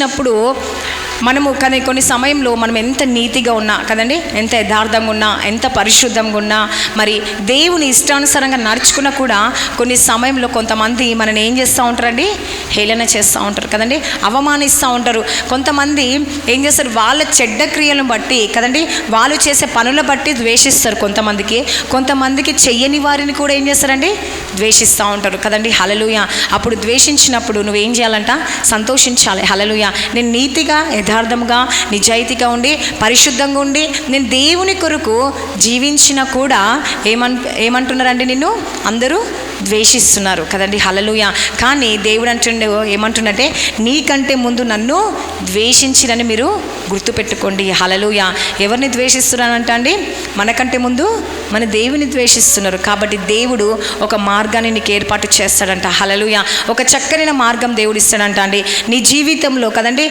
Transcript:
అప్పుడు మనము కొన్ని సమయంలో మనం ఎంత నీతిగా ఉన్నా కదండి, ఎంత యథార్థంగా ఉన్నా, ఎంత పరిశుద్ధంగా ఉన్నా, మరి దేవుని ఇష్టానుసారంగా నడుచుకున్నా కూడా కొన్ని సమయంలో కొంతమంది మనని ఏం చేస్తూ ఉంటారండి, హేళన చేస్తూ ఉంటారు కదండి, అవమానిస్తూ ఉంటారు. కొంతమంది ఏం చేస్తారు, వాళ్ళ చెడ్డ క్రియలను బట్టి కదండి, వాళ్ళు చేసే పనుల బట్టి ద్వేషిస్తారు. కొంతమందికి చెయ్యని వారిని కూడా ఏం చేస్తారండి, ద్వేషిస్తూ ఉంటారు కదండి. హల్లెలూయా. అప్పుడు ద్వేషించినప్పుడు నువ్వేం చేయాలంట, సంతోషించాలి. హల్లెలూయా. నేను నీతిగా, యథార్థంగా, నిజాయితీగా ఉండి, పరిశుద్ధంగా ఉండి, నేను దేవుని కొరకు జీవించినా కూడా ఏమంటున్నారండి, నిన్ను అందరూ ద్వేషిస్తున్నారు కదండి. హల్లెలూయా. కానీ దేవుడు ఏమంటుండే, నీకంటే ముందు నన్ను ద్వేషించిరని మీరు గుర్తుపెట్టుకోండి. హల్లెలూయా. ఎవరిని ద్వేషిస్తున్నారంట అండి, మనకంటే ముందు మన దేవుని ద్వేషిస్తున్నారు. కాబట్టి దేవుడు ఒక మార్గాన్ని నీకు ఏర్పాటు చేస్తాడంట. హల్లెలూయా. ఒక చక్కని మార్గం దేవుడు ఇస్తాడంట అండి నీ జీవితంలో కదండి.